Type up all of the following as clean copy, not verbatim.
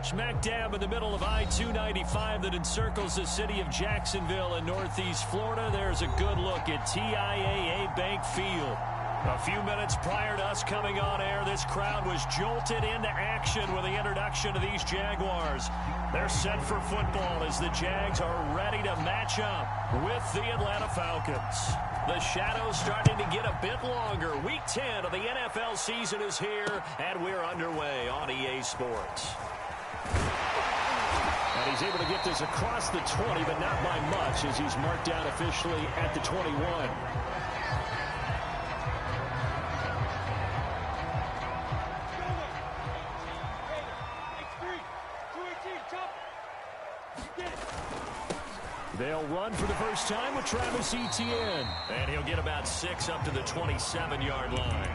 Smack dab in the middle of I-295 that encircles the city of Jacksonville in northeast Florida. There's a good look at TIAA Bank Field. A few minutes prior to us coming on air, this crowd was jolted into action with the introduction of these Jaguars. They're set for football as the Jags are ready to match up with the Atlanta Falcons. The shadow's starting to get a bit longer. Week 10 of the NFL season is here, and we're underway on EA Sports. And he's able to get this across the 20, but not by much, as he's marked down officially at the 21. They'll run for the first time with Travis Etienne. And he'll get about 6 up to the 27-yard line.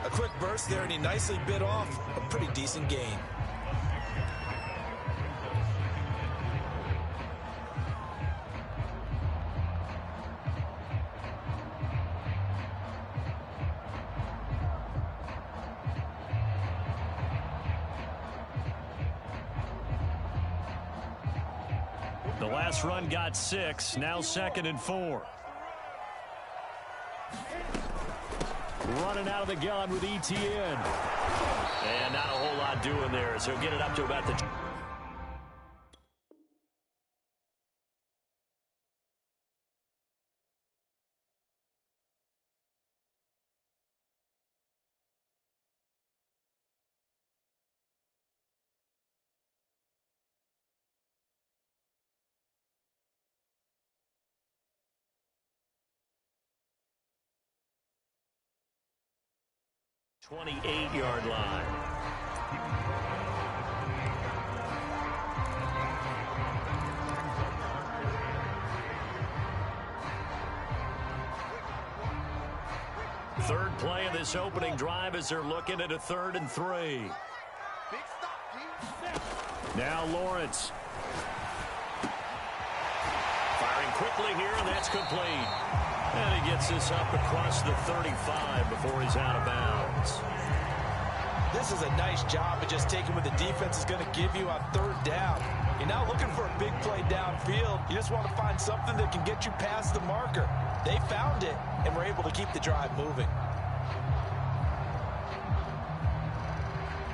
A quick burst there, and he nicely bit off a pretty decent gain. The last run got 6, now 2nd and 4. Running out of the gun with Etienne. And not a whole lot doing there, so he'll get it up to about the... ...28-yard line. Third play of this opening drive as they're looking at a 3rd and 3. Now Lawrence. Firing quickly here, and that's complete. And he gets this up across the 35 before he's out of bounds. This is a nice job of just taking what the defense is going to give you on 3rd down. You're not looking for a big play downfield. You just want to find something that can get you past the marker. They found it, and were able to keep the drive moving.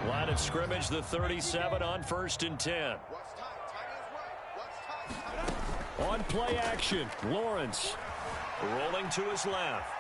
Line of scrimmage, the 37 on 1st and 10. On play action, Lawrence. Rolling to his left.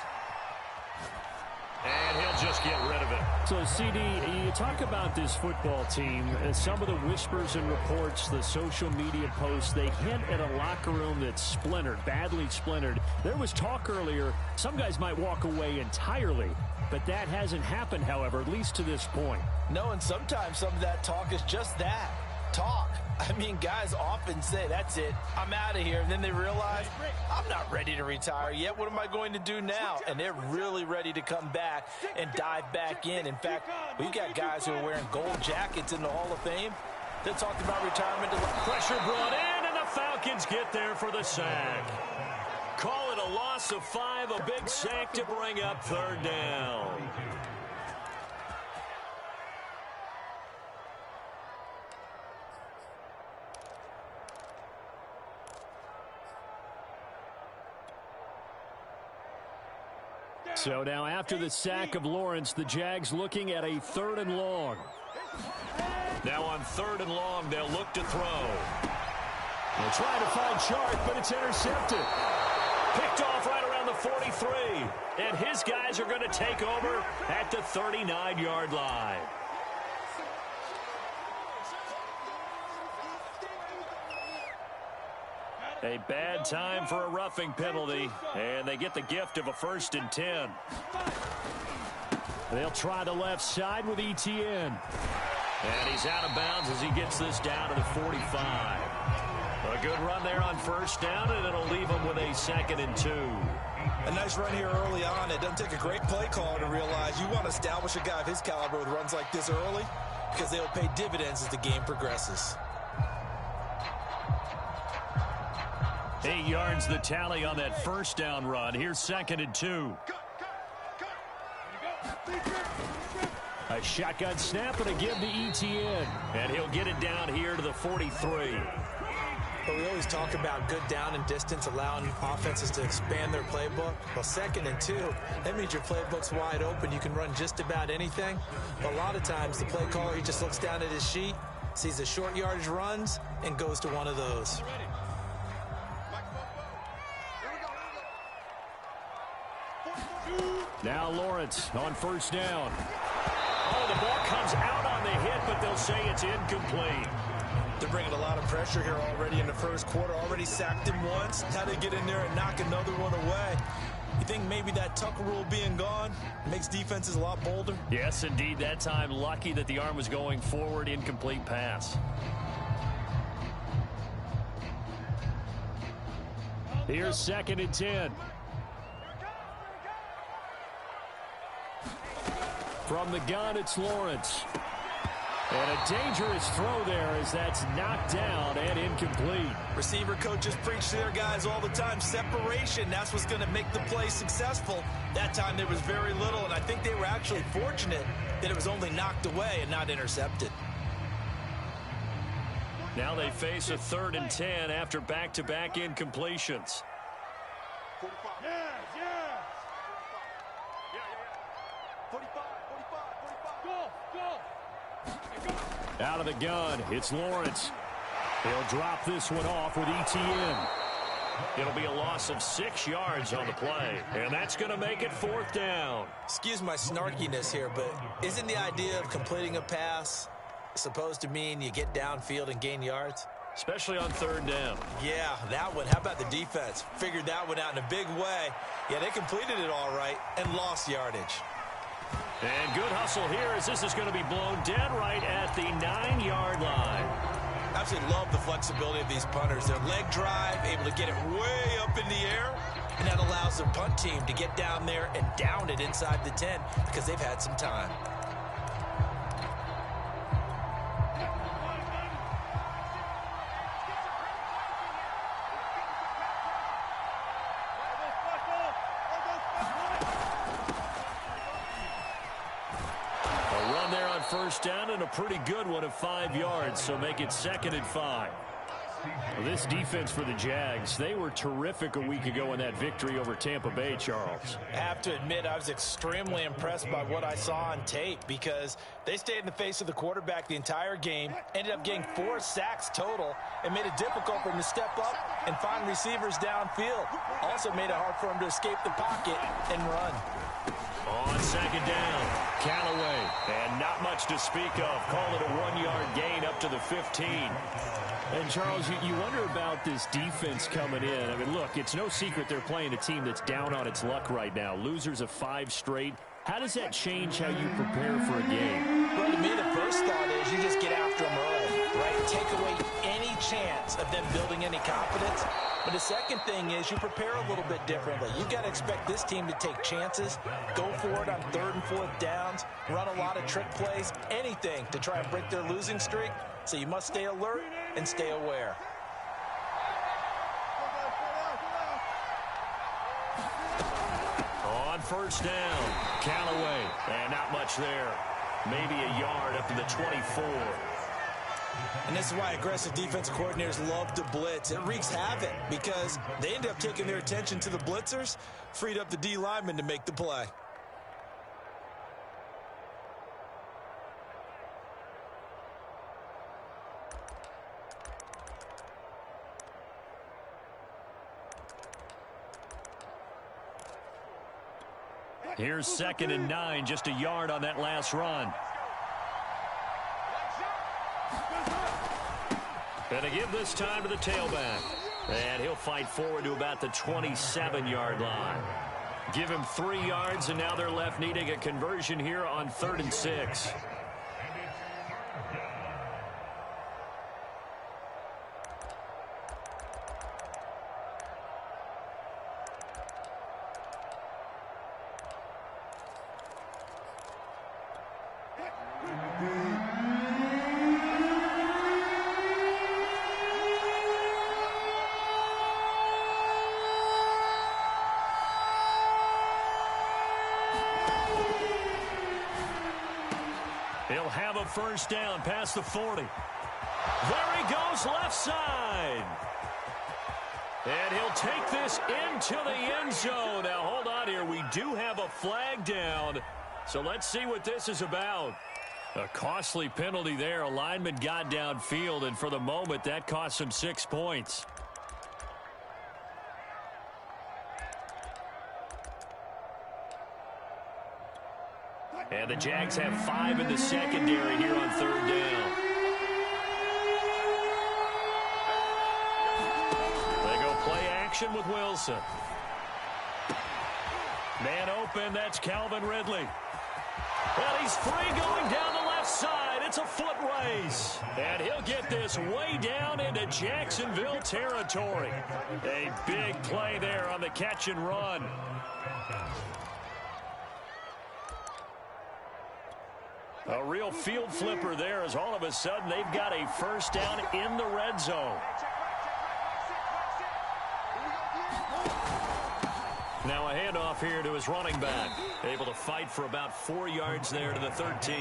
And he'll just get rid of it. So, CD, you talk about this football team, and some of the whispers and reports, the social media posts, they hint at a locker room that's splintered, badly splintered. There was talk earlier, some guys might walk away entirely, but that hasn't happened, however, at least to this point. No, and sometimes some of that talk is just that, talk. I mean, guys often say, that's it, I'm out of here. And then they realize, I'm not ready to retire yet. What am I going to do now? And they're really ready to come back and dive back in. In fact, we've got guys who are wearing gold jackets in the Hall of Fame that talked about retirement. Pressure brought in, and the Falcons get there for the sack. Call it a loss of 5, a big sack to bring up 3rd down. So now after the sack of Lawrence, the Jags looking at a 3rd and long. Now on 3rd and long, they'll look to throw. They'll try to find Chark, but it's intercepted. Picked off right around the 43. And his guys are going to take over at the 39-yard line. A bad time for a roughing penalty, and they get the gift of a 1st and 10. They'll try the left side with Etienne. And he's out of bounds as he gets this down to the 45. A good run there on 1st down, and it'll leave him with a 2nd and 2. A nice run here early on. It doesn't take a great play caller to realize you want to establish a guy of his caliber with runs like this early, because they'll pay dividends as the game progresses. 8 yards the tally on that 1st down run. Here's 2nd and 2. A shotgun snap and a give to Etienne. And he'll get it down here to the 43. But we always talk about good down and distance, allowing offenses to expand their playbook. Well, 2nd and 2, that means your playbook's wide open. You can run just about anything. But a lot of times, the play caller, he just looks down at his sheet, sees the short yardage runs, and goes to one of those. Now Lawrence on 1st down. Oh, the ball comes out on the hit, but they'll say it's incomplete. They're bringing a lot of pressure here already in the 1st quarter. Already sacked him once. How to get in there and knock another one away. You think maybe that Tucker rule being gone makes defenses a lot bolder? Yes, indeed. That time, lucky that the arm was going forward. Incomplete pass. Here's 2nd and 10. From the gun, it's Lawrence. And a dangerous throw there as that's knocked down and incomplete. Receiver coaches preach to their guys all the time. Separation, that's what's going to make the play successful. That time there was very little, and I think they were actually fortunate that it was only knocked away and not intercepted. Now they face a 3rd and 10 after back-to-back incompletions. Out of the gun, it's Lawrence. He'll drop this one off with Etienne. It'll be a loss of 6 yards on the play, and that's going to make it 4th down. Excuse my snarkiness here, but isn't the idea of completing a pass supposed to mean you get downfield and gain yards? Especially on 3rd down. Yeah, that one. How about the defense? Figured that one out in a big way. Yeah, they completed it all right and lost yardage. And good hustle here as this is going to be blown dead right at the 9-yard line. Absolutely love the flexibility of these punters. Their leg drive, able to get it way up in the air, and that allows their punt team to get down there and down it inside the 10 because they've had some time. There on 1st down and a pretty good one of 5 yards, so make it 2nd and 5. Well, this defense for the Jags, they were terrific a week ago in that victory over Tampa Bay, Charles. I have to admit, I was extremely impressed by what I saw on tape because they stayed in the face of the quarterback the entire game, ended up getting 4 sacks total, and made it difficult for him to step up and find receivers downfield. Also made it hard for him to escape the pocket and run. On 2nd down, Callaway, and not much to speak of. Call it a 1-yard gain up to the 15. And, Charles, you wonder about this defense coming in. I mean, look, it's no secret they're playing a team that's down on its luck right now. Losers of 5 straight. How does that change how you prepare for a game? Well, to me, the first thought is you just get after them early, right? Take away any chance of them building any confidence. But the second thing is you prepare a little bit differently. You got to expect this team to take chances, go for it on 3rd and 4th downs, run a lot of trick plays, anything to try and break their losing streak. So you must stay alert and stay aware. On 1st down, Callaway, and not much there. Maybe a yard up to the 24. And this is why aggressive defensive coordinators love to blitz. It wreaks havoc because they end up taking their attention to the blitzers, freed up the D lineman to make the play. Here's 2nd and 9, just a yard on that last run. And a give this time to the tailback. And he'll fight forward to about the 27-yard line. Give him 3 yards, and now they're left needing a conversion here on 3rd and 6. He'll have a first down past the 40. There he goes left side. And he'll take this into the end zone. Now, hold on here. We do have a flag down. So let's see what this is about. A costly penalty there. A lineman got downfield, and for the moment, that cost him 6 points. And the Jags have 5 in the secondary here on third down. They go play action with Wilson. Man open, that's Calvin Ridley. And he's free going down the left side. It's a foot race. And he'll get this way down into Jacksonville territory. A big play there on the catch and run. A real field flipper there as all of a sudden they've got a first down in the red zone. Now a handoff here to his running back. Able to fight for about 4 yards there to the 13.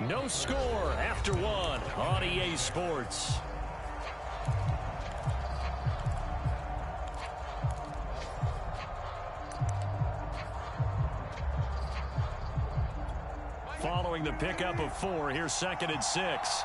No score after one on EA Sports. Following the pickup of 4, here's 2nd and 6.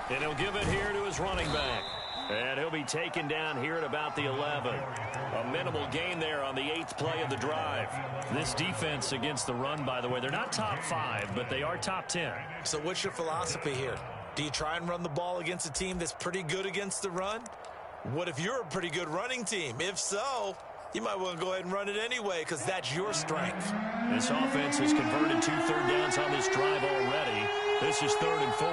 And he'll give it here to his running back. And he'll be taken down here at about the 11. A minimal gain there on the 8th play of the drive. This defense against the run, by the way, they're not top 5, but they are top 10. So what's your philosophy here? Do you try and run the ball against a team that's pretty good against the run? What if you're a pretty good running team? If so, you might want to go ahead and run it anyway because that's your strength. This offense has converted 2 third downs on this drive already. This is 3rd and 4.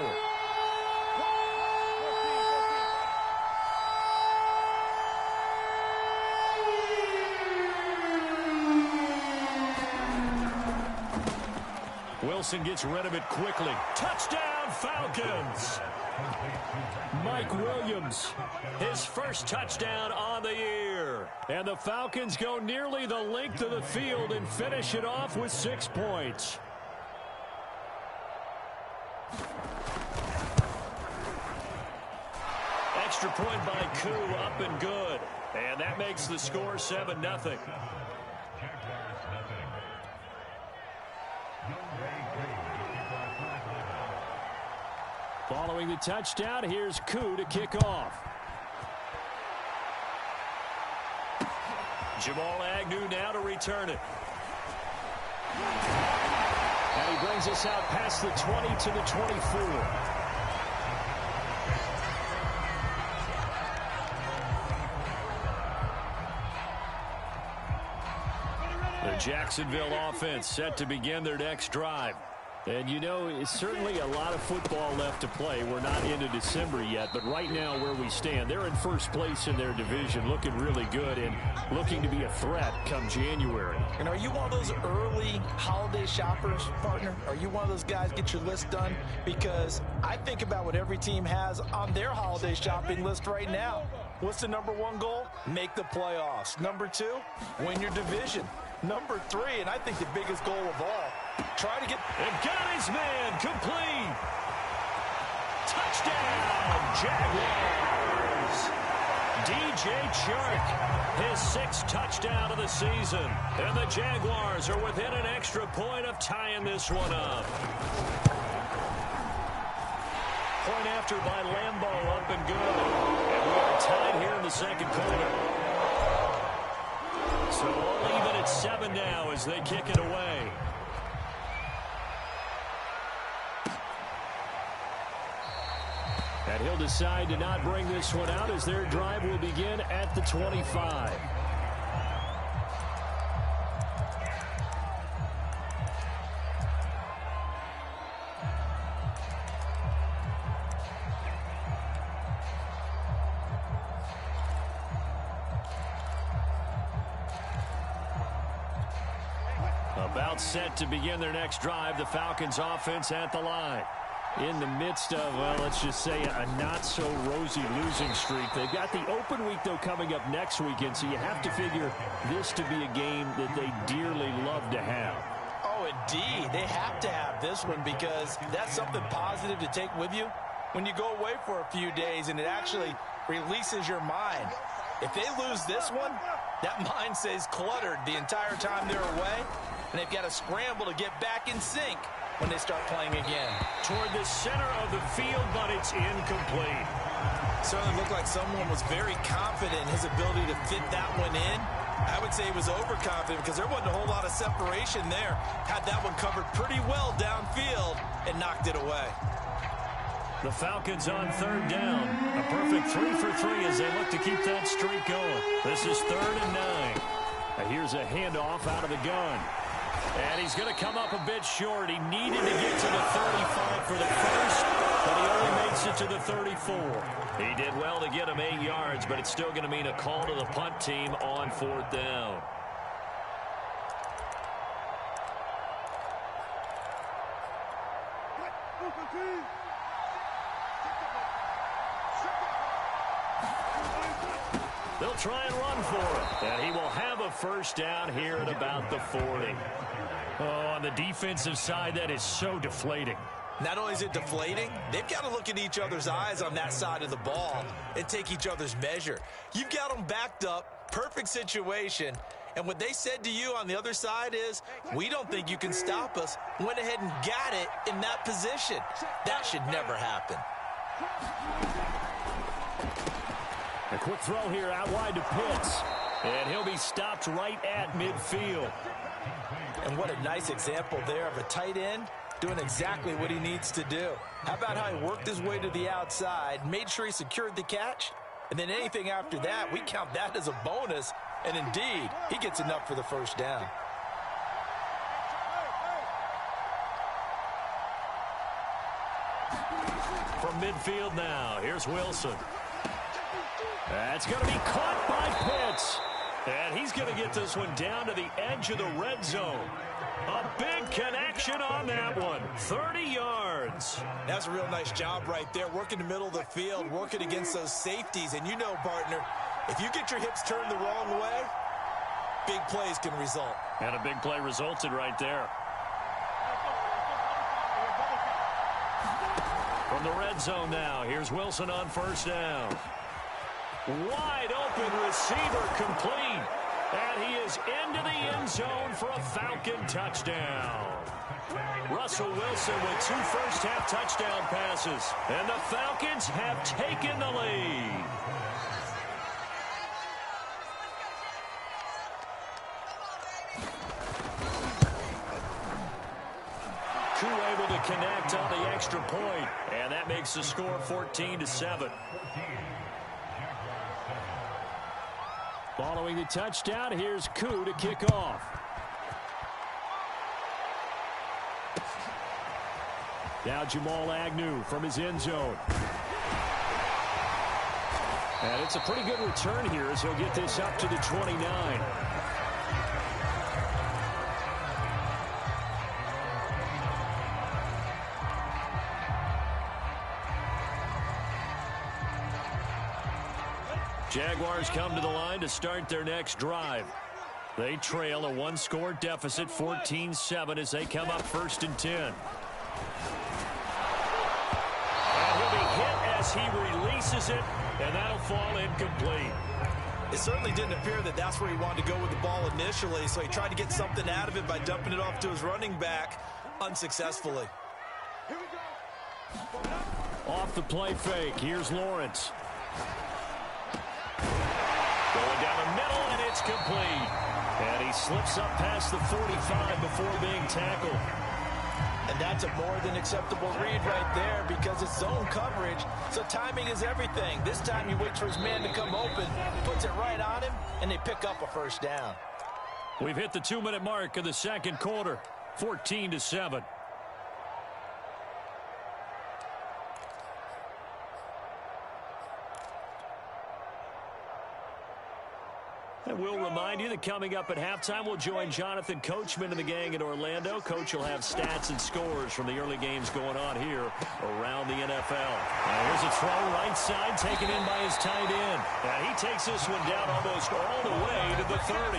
Wilson gets rid of it quickly. Touchdown, Falcons! Mike Williams, his first touchdown on the year. And the Falcons go nearly the length of the field and finish it off with 6 points. Extra point by Koo, up and good. And that makes the score 7-0. Following the touchdown, here's Koo to kick off. Jamal Agnew now to return it. And he brings us out past the 20 to the 24. The Jacksonville offense set to begin their next drive. And, you know, it's certainly a lot of football left to play. We're not into December yet, but right now where we stand, they're in first place in their division, looking really good and looking to be a threat come January. And are you one of those early holiday shoppers, partner? Are you one of those guys get your list done? Because I think about what every team has on their holiday shopping list right now. What's the #1 goal? Make the playoffs. #2, win your division. #3, and I think the biggest goal of all, try to get... And got his man complete. Touchdown, Jaguars. DJ Chark, his 6th touchdown of the season. And the Jaguars are within an extra point of tying this one up. Point after by Lambeau, up and good. And we are tied here in the 2nd quarter. So all even at 7 now as they kick it away. And he'll decide to not bring this one out as their drive will begin at the 25. About set to begin their next drive. The Falcons offense at the line. in the midst of, well, let's just say a not-so-rosy losing streak. They've got the open week, though, coming up next weekend, so you have to figure this to be a game that they dearly love to have. Oh, indeed. They have to have this one because that's something positive to take with you when you go away for a few days, and it actually releases your mind. If they lose this one, that mind stays cluttered the entire time they're away, and they've got to scramble to get back in sync when they start playing again. Toward the center of the field, but it's incomplete. Certainly looked like someone was very confident in his ability to fit that one in. I would say he was overconfident because there wasn't a whole lot of separation there. Had that one covered pretty well downfield and knocked it away. The Falcons on third down. A perfect 3 for 3 as they look to keep that streak going. This is 3rd and 9. Here's a handoff out of the gun. And he's going to come up a bit short. He needed to get to the 35 for the first, but he only makes it to the 34. He did well to get him 8 yards, but it's still going to mean a call to the punt team on 4th down. They'll try and run for it. And he will have a first down here at about the 40. Oh, on the defensive side, that is so deflating. Not only is it deflating, they've got to look in each other's eyes on that side of the ball and take each other's measure. You've got them backed up, perfect situation, and what they said to you on the other side is, we don't think you can stop us. Went ahead and got it in that position. That should never happen. A quick throw here out wide to Pitts. And he'll be stopped right at midfield. And what a nice example there of a tight end doing exactly what he needs to do. How about how he worked his way to the outside, made sure he secured the catch, and then anything after that, we count that as a bonus. And indeed, he gets enough for the first down. From midfield now, here's Wilson. That's going to be caught by Pitts. And he's going to get this one down to the edge of the red zone. A big connection on that one. 30 yards. That's a real nice job right there. Working the middle of the field, working against those safeties. And you know, partner, if you get your hips turned the wrong way, big plays can result. And a big play resulted right there. From the red zone now, here's Wilson on first down. Wide open receiver complete. And he is into the end zone for a Falcon touchdown. Russell Wilson with 2 first-half touchdown passes. And the Falcons have taken the lead. Koo able to connect on the extra point. And that makes the score 14-7. Following the touchdown, here's Koo to kick off. Now Jamal Agnew from his end zone. And it's a pretty good return here as he'll get this up to the 29. Jaguars come to the line to start their next drive. They trail a 1-score deficit, 14-7, as they come up 1st and 10. And he'll be hit as he releases it, and that'll fall incomplete. It certainly didn't appear that that's where he wanted to go with the ball initially, so he tried to get something out of it by dumping it off to his running back unsuccessfully. Off the play fake, here's Lawrence. Going down the middle, and it's complete. And he slips up past the 45 before being tackled. And that's a more than acceptable read right there because it's zone coverage, so timing is everything. This time he waits for his man to come open, puts it right on him, and they pick up a first down. We've hit the 2-minute mark of the second quarter, 14-7. And we'll remind you that coming up at halftime, we'll join Jonathan Coachman and the gang in Orlando. Coach will have stats and scores from the early games going on here around the NFL. Here's a throw right side taken in by his tight end. And he takes this one down almost all the way to the 30.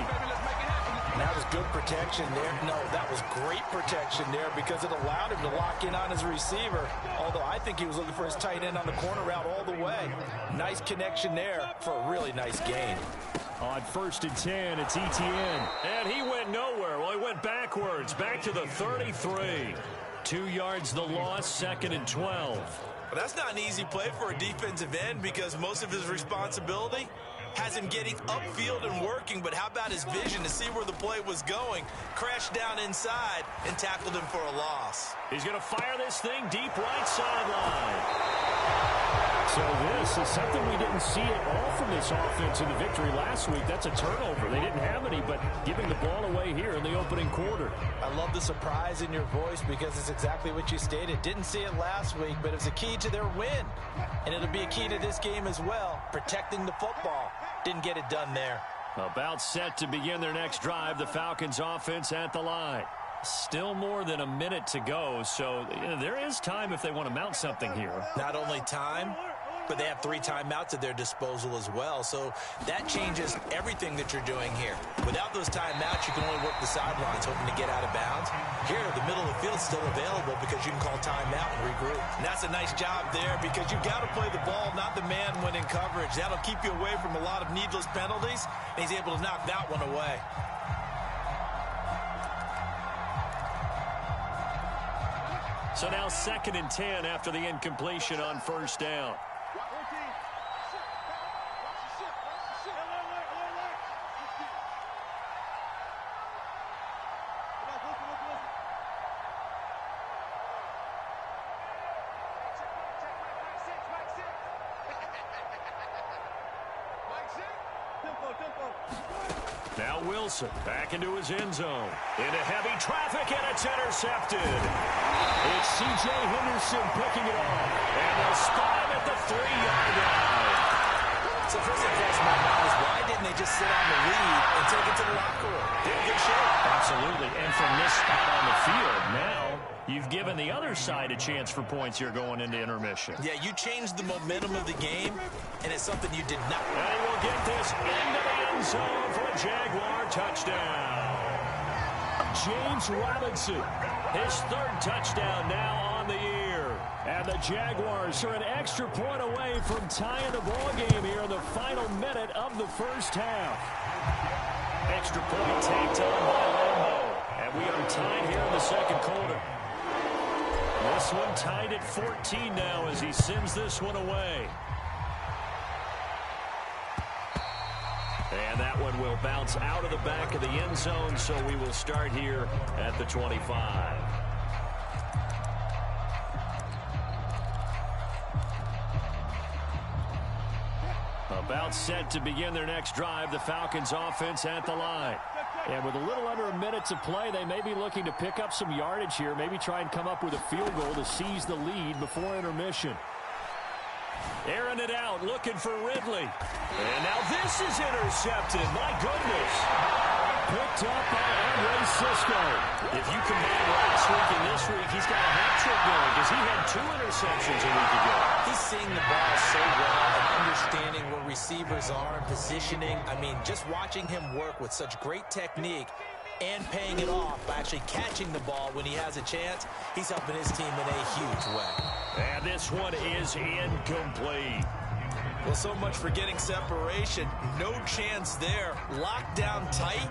That was good protection there. No, that was great protection there because it allowed him to lock in on his receiver. Although I think he was looking for his tight end on the corner route all the way. Nice connection there for a really nice gain. On 1st and 10, it's Etienne. And he went nowhere. Well, he went backwards, back to the 33. 2 yards the loss, 2nd and 12. But that's not an easy play for a defensive end because most of his responsibility has him getting upfield and working, but how about his vision to see where the play was going? Crashed down inside and tackled him for a loss. He's going to fire this thing deep right sideline. So this is something we didn't see at all from this offense in the victory last week. That's a turnover. They didn't have any, but giving the ball away here in the opening quarter. I love the surprise in your voice because it's exactly what you stated. Didn't see it last week, but it was a key to their win. And it'll be a key to this game as well, protecting the football. Didn't get it done there. About set to begin their next drive, the Falcons offense at the line. Still more than a minute to go, so there is time if they want to mount something here. Not only time, but they have 3 timeouts at their disposal as well, so that changes everything that you're doing here. Without those timeouts, you can only work the sidelines, hoping to get out of bounds. Here, the middle of the field is still available because you can call timeout and regroup. And that's a nice job there because you've got to play the ball, not the man when in coverage. That'll keep you away from a lot of needless penalties, and he's able to knock that one away. So now 2nd and 10 after the incompletion on 1st down. Now Wilson back into his end zone. Into heavy traffic, and it's intercepted. It's C.J. Henderson picking it off. And they'll spot him at the 3-yard line. So first and foremost, my mind is why didn't they just sit on the lead and take it to the locker room? Did a good shape. Absolutely. And from this spot on the field, now you've given the other side a chance for points here going into intermission. Yeah, you changed the momentum of the game, and it's something you did not. And he will get this into the end zone for a Jaguar touchdown. James Robinson, his 3rd touchdown now on the year. And the Jaguars are an extra point away from tying the ball game here in the final minute of the first half. Extra point tanked on by Lambo. And we are tied here in the 2nd quarter. This one tied at 14 now as he sends this one away. And that one will bounce out of the back of the end zone, so we will start here at the 25. About set to begin their next drive, the Falcons offense at the line. And with a little under a minute to play, they may be looking to pick up some yardage here, maybe try and come up with a field goal to seize the lead before intermission. Airing it out, looking for Ridley. And now this is intercepted. My goodness. Picked up by Andre Cisco. If you combine last week and this week, he's got a hat trick going because he had 2 interceptions a week ago. He's seeing the ball so well and understanding where receivers are and positioning. I mean, just watching him work with such great technique and paying it off by actually catching the ball when he has a chance, he's helping his team in a huge way. And this one is incomplete. Well, so much for getting separation. No chance there. Locked down tight,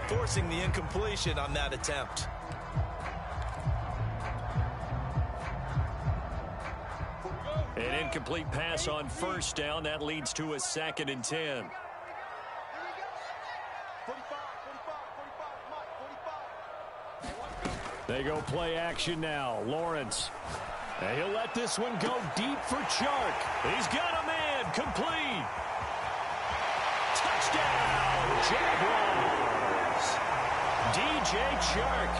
forcing the incompletion on that attempt. An incomplete pass on 1st down. That leads to a 2nd and 10. They go play action now. Lawrence. And he'll let this one go deep for Chark. He's got a man. Complete. Touchdown, Jaguars. DJ Chark.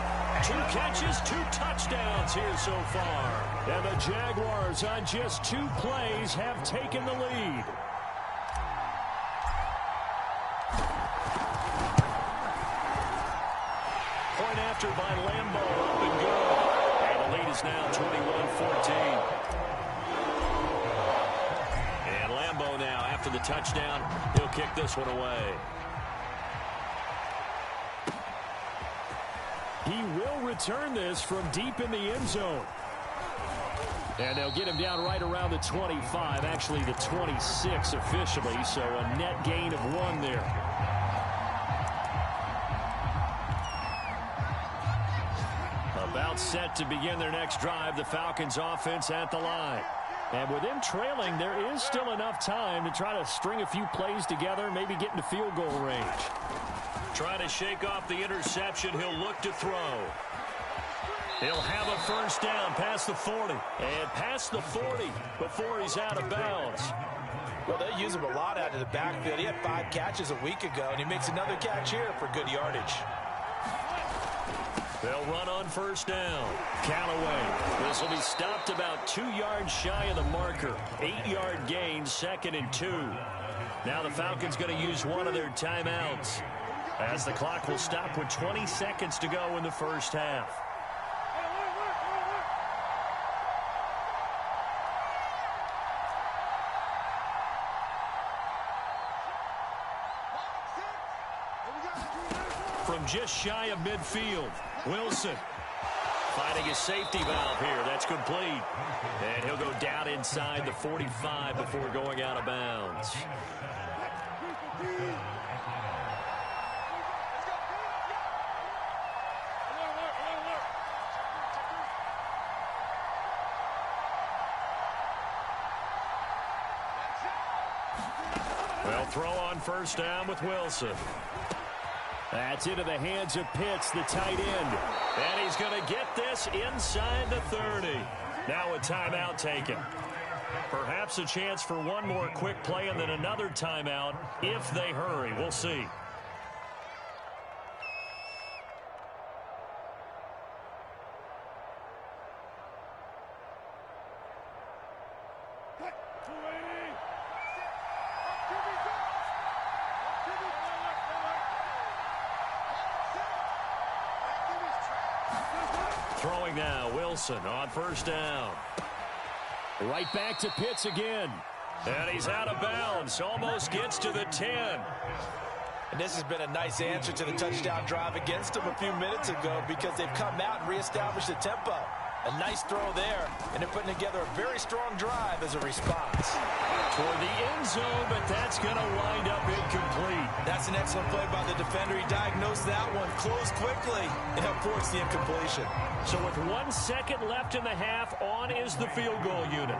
2 catches, 2 touchdowns here so far. And the Jaguars on just 2 plays have taken the lead. Buster by Lambo, up and good. And the lead is now 21-14. And Lambo now, after the touchdown, he'll kick this one away. He will return this from deep in the end zone. And they'll get him down right around the 25, actually the 26 officially, so a net gain of 1 there. About set to begin their next drive, the Falcons offense at the line. And with them trailing, there is still enough time to try to string a few plays together, maybe get into field goal range. Trying to shake off the interception, he'll look to throw. He'll have a first down past the 40. And past the 40 before he's out of bounds. Well, they use him a lot out of the backfield. He had 5 catches a week ago, and he makes another catch here for good yardage. They'll run on first down. Callaway. This will be stopped about 2 yards shy of the marker. 8-yard gain, 2nd and 2. Now the Falcons going to use one of their timeouts, as the clock will stop with 20 seconds to go in the first half. From just shy of midfield, Wilson finding his safety valve here. That's complete. And he'll go down inside the 45 before going out of bounds. They'll throw on first down with Wilson. That's into the hands of Pitts, the tight end. And he's going to get this inside the 30. Now a timeout taken. Perhaps a chance for one more quick play and then another timeout if they hurry. We'll see. Throwing now, Wilson on first down. Right back to Pitts again. And he's out of bounds. Almost gets to the 10. And this has been a nice answer to the touchdown drive against them a few minutes ago, because they've come out and reestablished the tempo. A nice throw there, and they're putting together a very strong drive as a response. Toward the end zone, but that's going to wind up incomplete. That's an excellent play by the defender. He diagnosed that one, closed quickly, and helped force the incompletion. So with 1 second left in the half, on is the field goal unit.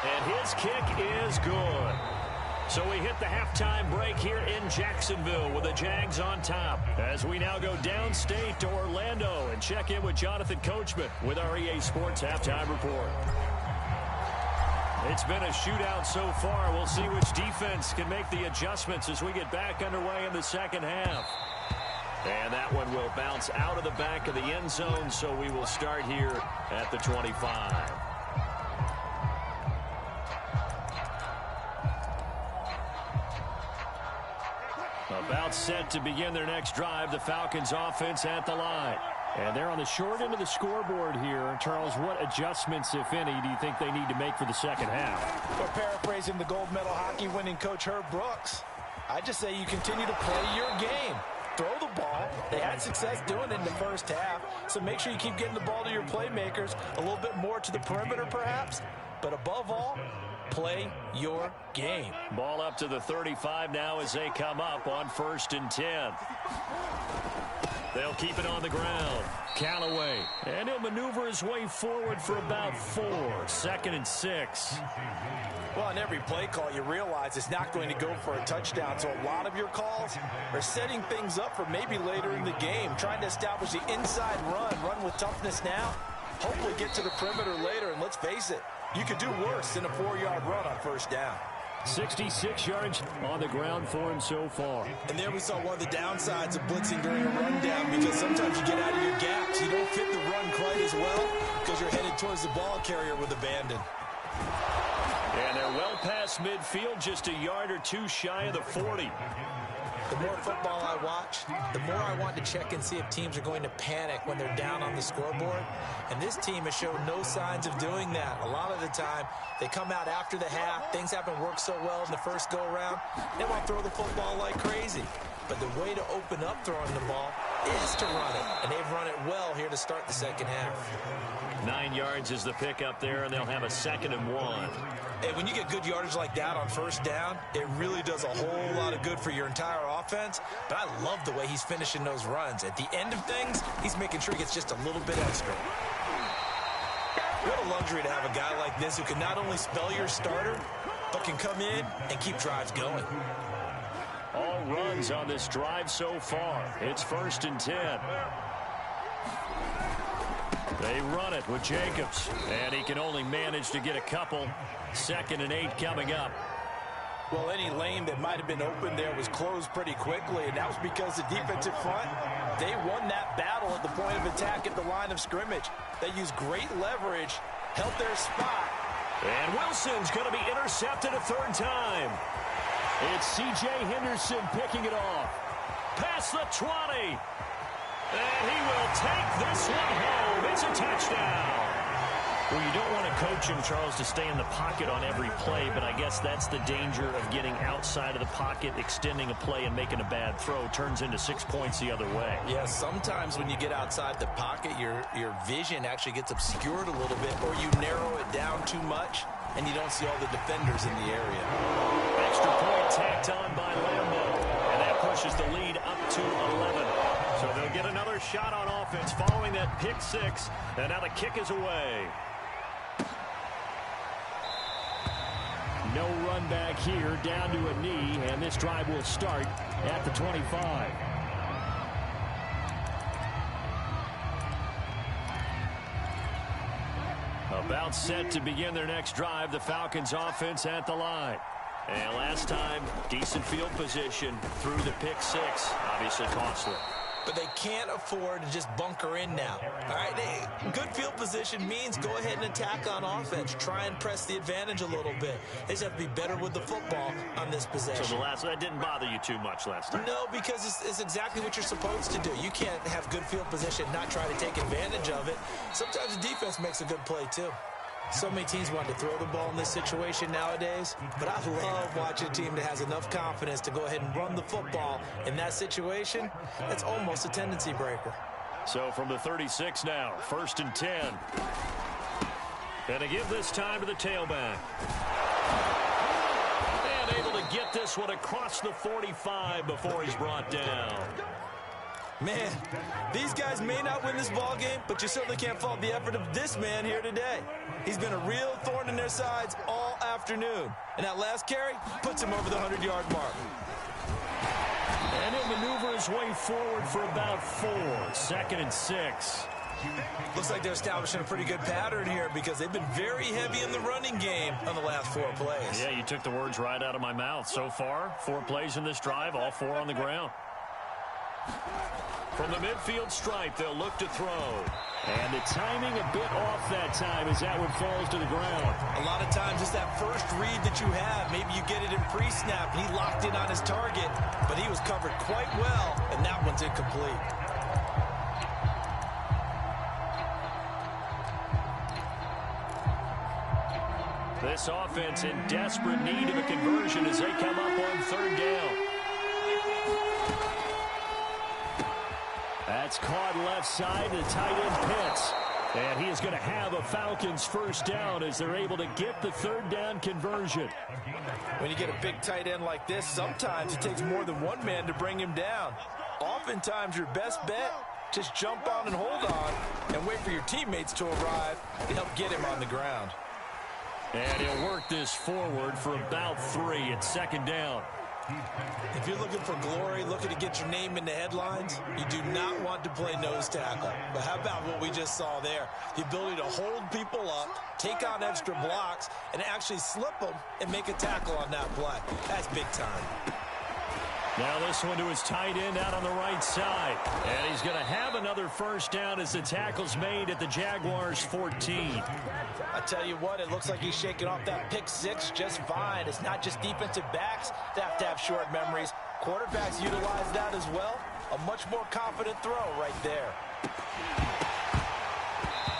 And his kick is good. So we hit the halftime break here in Jacksonville with the Jags on top, as we now go downstate to Orlando and check in with Jonathan Coachman with our EA Sports Halftime Report. It's been a shootout so far. We'll see which defense can make the adjustments as we get back underway in the second half. And that one will bounce out of the back of the end zone, so we will start here at the 25. About set to begin their next drive, the Falcons offense at the line. And they're on the short end of the scoreboard here. Charles, what adjustments, if any, do you think they need to make for the second half? Well, paraphrasing the gold medal hockey winning coach Herb Brooks, I just say you continue to play your game. Throw the ball. They had success doing it in the first half, so make sure you keep getting the ball to your playmakers, a little bit more to the perimeter perhaps, but above all, play your game. Ball up to the 35 now as they come up on 1st and 10. They'll keep it on the ground. Callaway. And he'll maneuver his way forward for about 4. 2nd and 6. Well, on every play call, you realize it's not going to go for a touchdown. So a lot of your calls are setting things up for maybe later in the game, trying to establish the inside run with toughness now, hopefully get to the perimeter later. And let's face it, you could do worse than a 4-yard run on first down. 66 yards on the ground for him so far. And there we saw one of the downsides of blitzing during a rundown, because sometimes you get out of your gaps. You don't fit the run quite as well because you're headed towards the ball carrier with abandon. And they're well past midfield, just a yard or two shy of the 40. The more football I watch, the more I want to check and see if teams are going to panic when they're down on the scoreboard. And this team has shown no signs of doing that. A lot of the time, they come out after the half. Things haven't worked so well in the first go-around. They want to throw the football like crazy. But the way to open up throwing the ball is to run it. And they've run it well here to start the second half. 9 yards is the pickup there, and they'll have a 2nd and 1. Hey, when you get good yardage like that on first down, it really does a whole lot of good for your entire offense. But I love the way he's finishing those runs. At the end of things, he's making sure he gets just a little bit extra. What a luxury to have a guy like this who can not only spell your starter, but can come in and keep drives going. All runs on this drive so far. It's 1st and 10. They run it with Jacobs, and he can only manage to get a couple. 2nd and 8 coming up. Well, any lane that might have been open there was closed pretty quickly, and that was because the defensive front, they won that battle at the point of attack at the line of scrimmage. They used great leverage, held their spot. And Wilson's going to be intercepted a 3rd time. It's C.J. Henderson picking it off. Past the 20. And he will take this one home. It's a touchdown. Well, you don't want to coach him, Charles, to stay in the pocket on every play, but I guess that's the danger of getting outside of the pocket, extending a play, and making a bad throw. Turns into 6 points the other way. Yeah, sometimes when you get outside the pocket, your vision actually gets obscured a little bit, or you narrow it down too much, and you don't see all the defenders in the area. Extra point tacked on by Lambo, and that pushes the lead up to 11. So they'll get another shot on offense following that pick 6, and now the kick is away. No run back here, down to a knee, and this drive will start at the 25. About set to begin their next drive, the Falcons offense at the line. And last time, decent field position through the pick 6, obviously costly. But they can't afford to just bunker in now. All right, good field position means go ahead and attack on offense. Try and press the advantage a little bit. They just have to be better with the football on this possession. So that didn't bother you too much last time? No, because it's exactly what you're supposed to do. You can't have good field position and not try to take advantage of it. Sometimes the defense makes a good play, too. So many teams want to throw the ball in this situation nowadays, but I love watching a team that has enough confidence to go ahead and run the football in that situation. That's almost a tendency breaker. So from the 36 now, 1st and 10. And to give this time to the tailback. And able to get this one across the 45 before he's brought down. Man, these guys may not win this ball game, but you certainly can't fault the effort of this man here today. He's been a real thorn in their sides all afternoon. And that last carry puts him over the 100-yard mark. And he'll maneuver his way forward for about 4. 2nd and 6. Looks like they're establishing a pretty good pattern here because they've been very heavy in the running game on the last 4 plays. Yeah, you took the words right out of my mouth. So far, 4 plays in this drive, all 4 on the ground. From the midfield stripe, they'll look to throw. And the timing a bit off that time as that one falls to the ground. A lot of times it's that first read that you have. Maybe you get it in pre-snap, and he locked in on his target, but he was covered quite well, and that one's incomplete. This offense in desperate need of a conversion as they come up on 3rd down. That's caught left side to tight end Pitts. And he is going to have a Falcons 1st down as they're able to get the 3rd down conversion. When you get a big tight end like this, sometimes it takes more than one man to bring him down. Oftentimes your best bet, just jump on and hold on and wait for your teammates to arrive to help get him on the ground. And he'll work this forward for about 3 at 2nd down. If you're looking for glory, looking to get your name in the headlines, you do not want to play nose tackle. But how about what we just saw there? The ability to hold people up, take on extra blocks, and actually slip them and make a tackle on that play. That's big time. Now this one to his tight end out on the right side. And he's going to have another first down as the tackle's made at the Jaguars' 14. I tell you what, it looks like he's shaking off that pick six just fine. It's not just defensive backs that have short memories. Quarterbacks utilize that as well. A much more confident throw right there.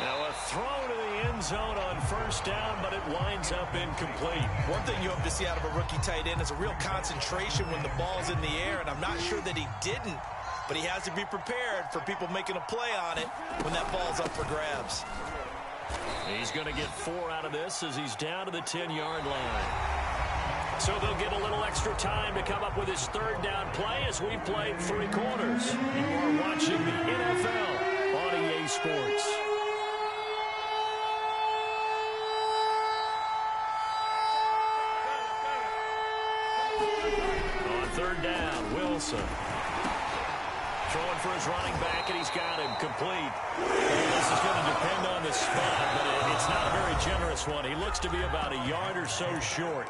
Now a throw to the end zone on first down, but it winds up incomplete. One thing you hope to see out of a rookie tight end is a real concentration when the ball's in the air, and I'm not sure that he didn't, but he has to be prepared for people making a play on it when that ball's up for grabs. He's going to get 4 out of this as he's down to the 10-yard line. So they'll get a little extra time to come up with his third down play as we played 3 quarters. You are watching the NFL on EA Sports. On third down, Wilson. Throwing for his running back, and he's got him complete. This is going to depend on the spot, but it's not a very generous one. He looks to be about a yard or so short.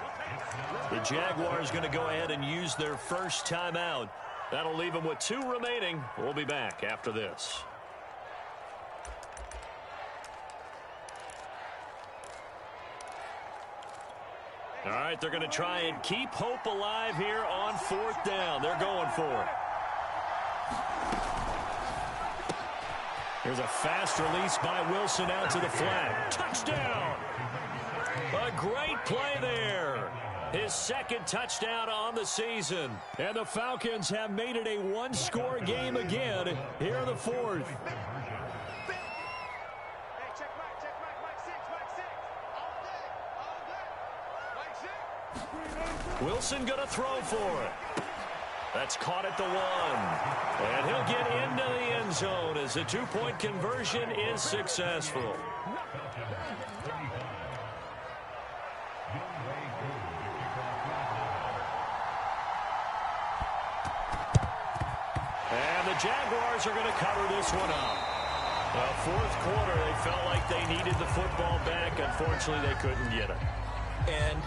The Jaguars going to go ahead and use their first timeout. That'll leave them with 2 remaining. We'll be back after this. All right, they're going to try and keep hope alive here on 4th down. They're going for it. Here's a fast release by Wilson out to the flat. Touchdown! A great play there. His second touchdown on the season. And the Falcons have made it a 1-score game again here in the 4th. Wilson going to throw for it. That's caught at the 1. And he'll get into the end zone as the 2-point conversion is successful. And the Jaguars are going to cover this one up. Well, 4th quarter, they felt like they needed the football back. Unfortunately, they couldn't get it. And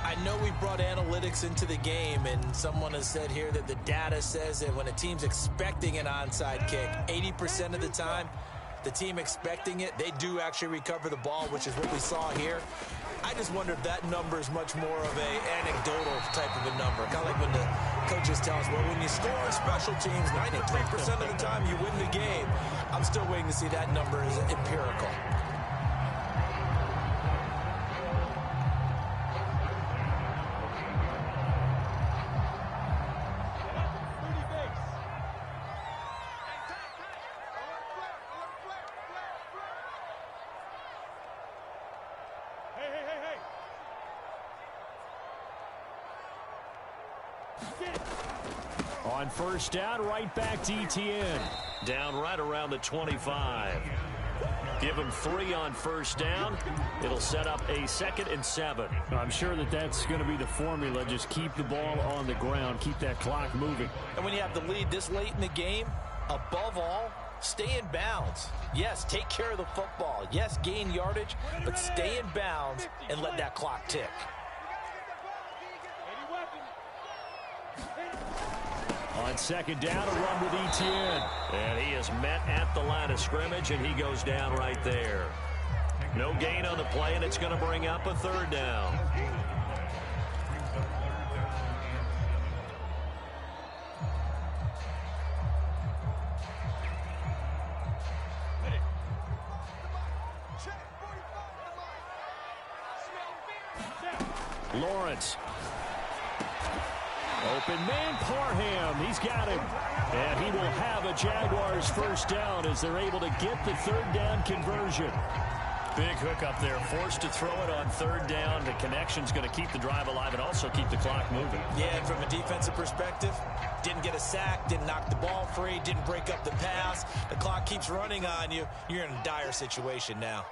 I know we brought analytics into the game, and someone has said here that the data says that when a team's expecting an onside kick, 80% of the time, the team expecting it, they do actually recover the ball, which is what we saw here. I just wonder if that number is much more of a anecdotal type of a number. Kind of like when the coaches tell us, well, when you score on special teams, 93% of the time you win the game. I'm still waiting to see that number is empirical. On first down, right back to Etienne. Down right around the 25. Give him 3 on first down. It'll set up a 2nd and 7. I'm sure that that's going to be the formula. Just keep the ball on the ground. Keep that clock moving. And when you have the lead this late in the game, above all, stay in bounds. Yes, take care of the football. Yes, gain yardage, but stay in bounds and let that clock tick. On second down, a run with Etienne. And he is met at the line of scrimmage, and he goes down right there. No gain on the play, and it's going to bring up a 3rd down. Lawrence. Open man, Parham. He's got him. And he will have a Jaguars first down as they're able to get the 3rd down conversion. Big hook up there. Forced to throw it on 3rd down. The connection's going to keep the drive alive and also keep the clock moving. Yeah, and from a defensive perspective, didn't get a sack, didn't knock the ball free, didn't break up the pass. The clock keeps running on you. You're in a dire situation now.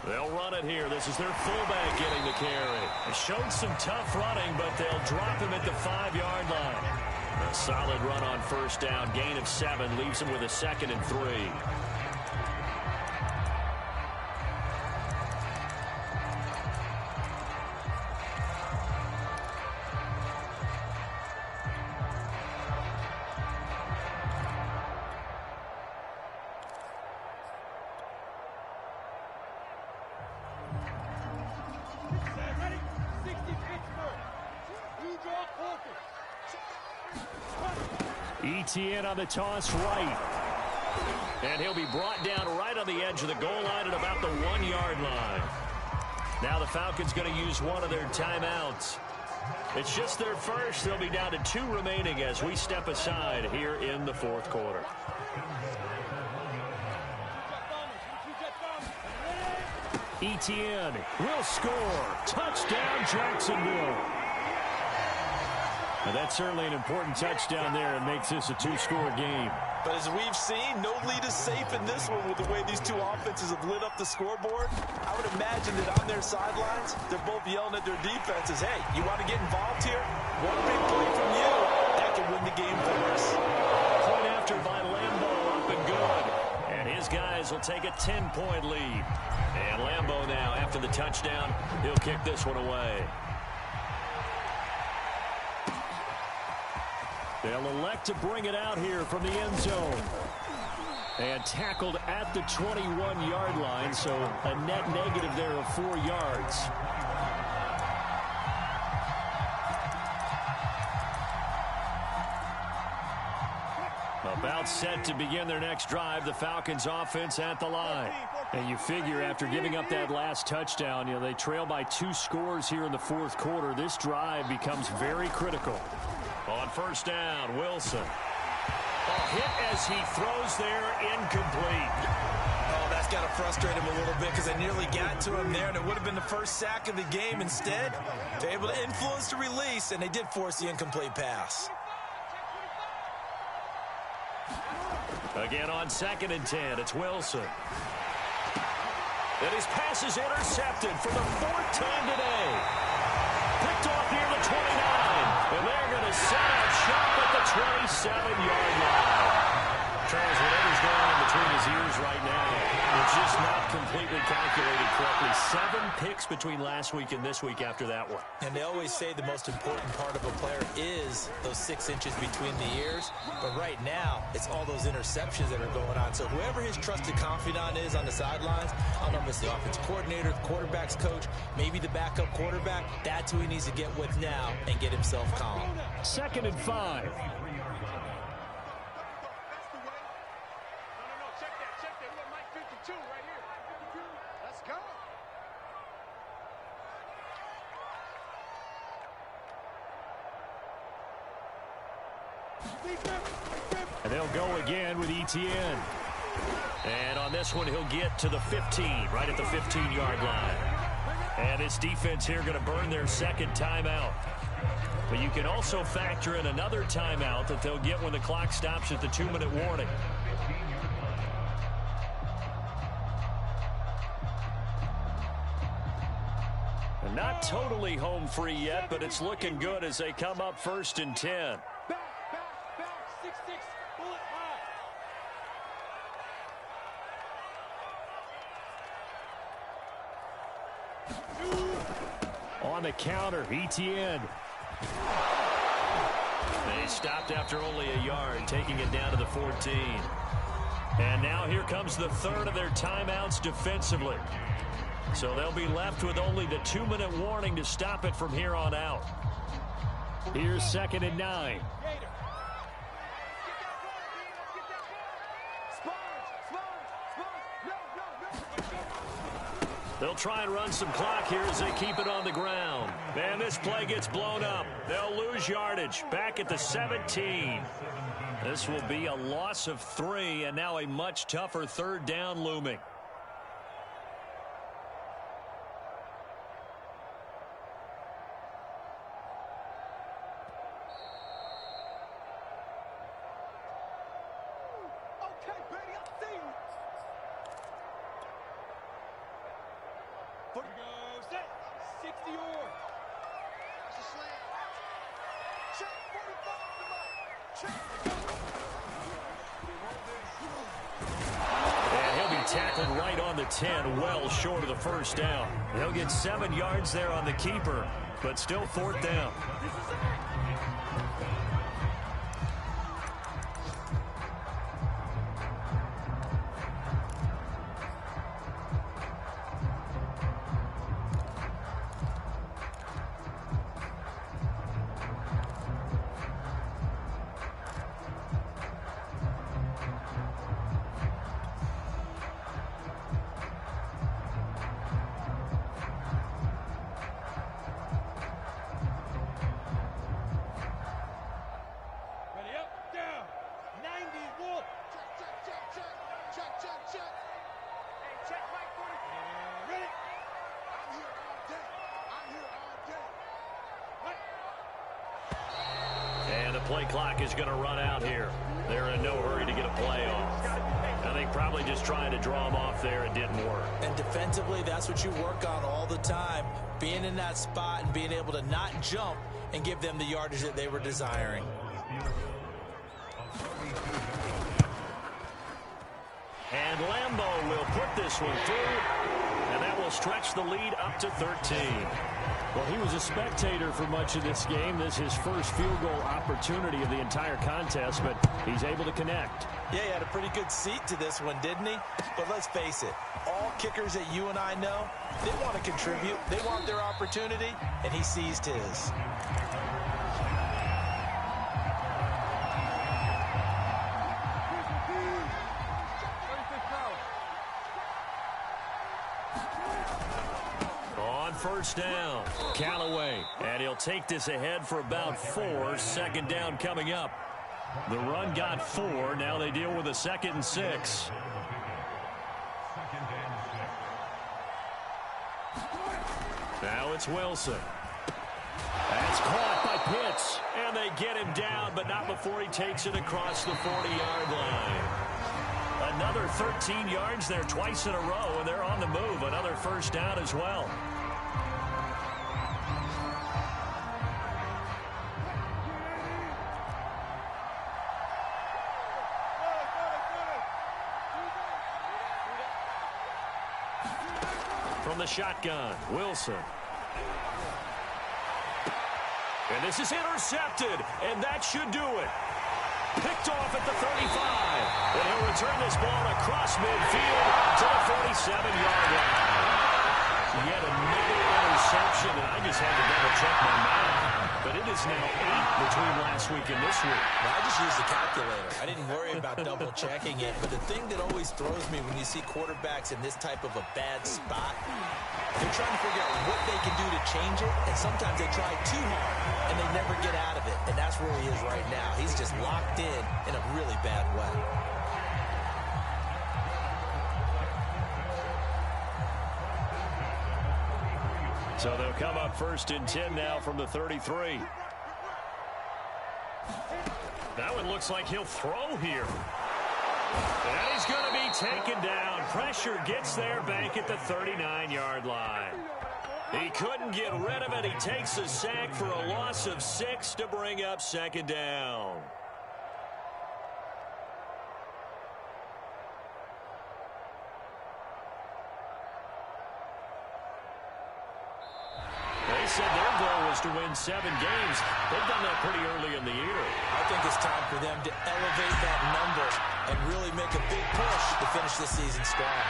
They'll run it here. This is their fullback getting the carry. They showed some tough running, but they'll drop him at the 5-yard line. A solid run on first down. Gain of 7 leaves him with a 2nd and 3. Etienne on the toss right. And he'll be brought down right on the edge of the goal line at about the 1-yard line. Now the Falcons going to use one of their timeouts. It's just their first. They'll be down to 2 remaining as we step aside here in the fourth quarter. Etienne will score. Touchdown, Jacksonville. Now that's certainly an important touchdown there. It makes this a 2-score game. But as we've seen, no lead is safe in this one with the way these two offenses have lit up the scoreboard. I would imagine that on their sidelines, they're both yelling at their defenses, hey, you want to get involved here? One big play from you, that can win the game for us. Point after by Lambo, up and good. And his guys will take a 10-point lead. And Lambo now, after the touchdown, he'll kick this one away. They'll elect to bring it out here from the end zone. And tackled at the 21-yard line, so a net negative there of 4 yards. About set to begin their next drive, the Falcons offense at the line. And you figure after giving up that last touchdown, they trail by 2 scores here in the fourth quarter. This drive becomes very critical. On first down, Wilson. A hit as he throws there, incomplete. Oh, that's got to frustrate him a little bit because they nearly got to him there, and it would have been the first sack of the game. Instead, they're able to influence the release, and they did force the incomplete pass. Again on 2nd and 10, it's Wilson. And his pass is intercepted for the 4th time today. Picked off near the 29. And they're going to set up shop at the 27-yard line. Charles, whatever's going on between his ears right now, it's just not completely calculated correctly. 7 picks between last week and this week after that one. And they always say the most important part of a player is those 6 inches between the ears. But right now, it's all those interceptions that are going on. So whoever his trusted confidant is on the sidelines, I don't know if it's the offensive coordinator, the quarterback's coach, maybe the backup quarterback, that's who he needs to get with now and get himself calm. 2nd and 5. And they'll go again with Etienne. And on this one, he'll get to the 15, right at the 15-yard line. And this defense here going to burn their 2nd timeout. But you can also factor in another timeout that they'll get when the clock stops at the 2-minute warning. And not totally home free yet, but it's looking good as they come up 1st and 10. On the counter, Etienne. They stopped after only a yard, taking it down to the 14. And now here comes the 3rd of their timeouts defensively. So they'll be left with only the 2-minute warning to stop it from here on out. Here's 2nd and 9. They'll try and run some clock here as they keep it on the ground. And this play gets blown up. They'll lose yardage back at the 17. This will be a loss of 3, and now a much tougher 3rd down looming. And he'll be tackled right on the 10, well short of the 1st down. He'll get 7 yards there on the keeper, but still 4th down. And the play clock is going to run out here. They're in no hurry to get a play off. I think probably just trying to draw them off there. It didn't work. And defensively, that's what you work on all the time. Being in that spot and being able to not jump and give them the yardage that they were desiring. And Lambo will put this one through. And that will stretch the lead up to 13. Well, he was a spectator for much of this game. This is his first field goal opportunity of the entire contest, but he's able to connect. Yeah, he had a pretty good seat to this one, didn't he? But let's face it, all kickers that you and I know, they want to contribute. They want their opportunity, and he seized his. First down, Callaway, and he'll take this ahead for about 4. Second down coming up. The run got 4. Now they deal with a 2nd and 6. Now it's Wilson. That's caught by Pitts, and they get him down, but not before he takes it across the 40-yard line. Another 13 yards there twice in a row, and they're on the move. Another first down as well. From the shotgun, Wilson. And this is intercepted, and that should do it. Picked off at the 35. And he'll return this ball across midfield to the 47-yard line. Yet another interception, and I just had to double-check my math. But it is now 8 between last week and this week. Well, I just used the calculator. I didn't worry about double-checking it. But the thing that always throws me when you see quarterbacks in this type of a bad spot, they're trying to figure out what they can do to change it. And sometimes they try too hard, and they never get out of it. And that's where he is right now. He's just locked in a really bad way. So they'll come up 1st and 10 now from the 33. That one looks like he'll throw here. And he's going to be taken down. Pressure gets there back at the 39-yard line. He couldn't get rid of it. He takes a sack for a loss of 6 to bring up 2nd down. They said their goal was to win 7 games. They've done that pretty early in the year. I think it's time for them to elevate that number and really make a big push to finish the season strong.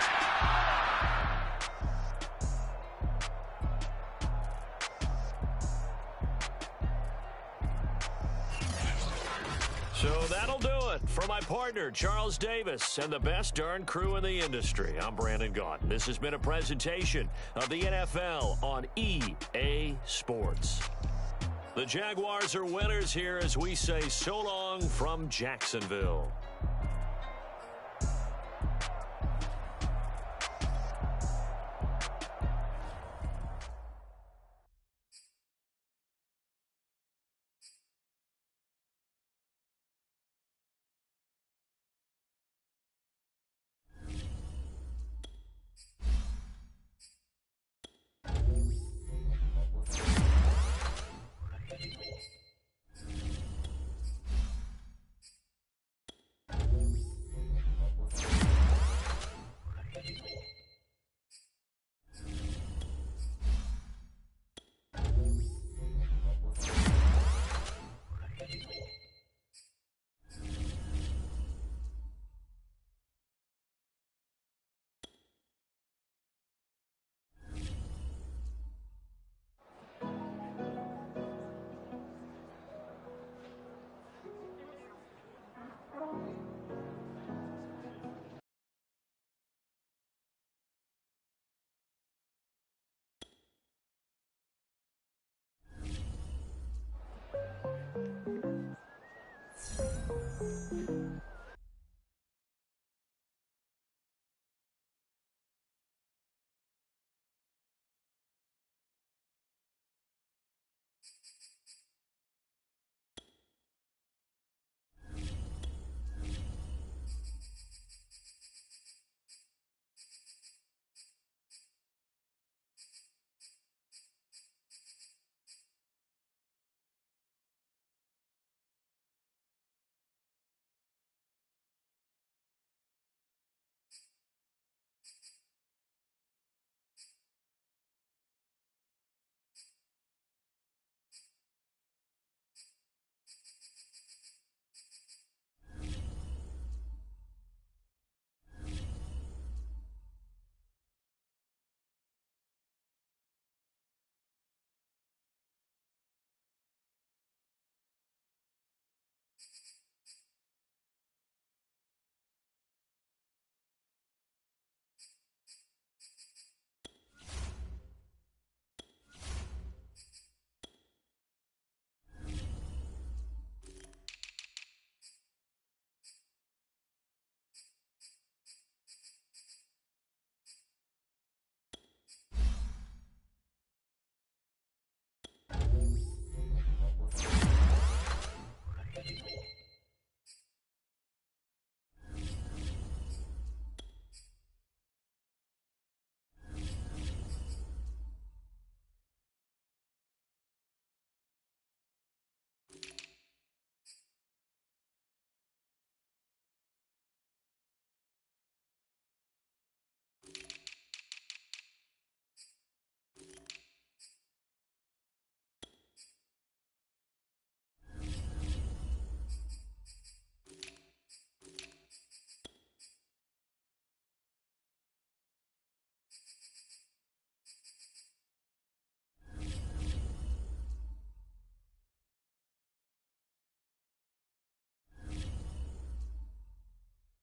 So that'll do it. For my partner, Charles Davis, and the best darn crew in the industry, I'm Brandon Gaudin. This has been a presentation of the NFL on EA Sports. The Jaguars are winners here as we say so long from Jacksonville.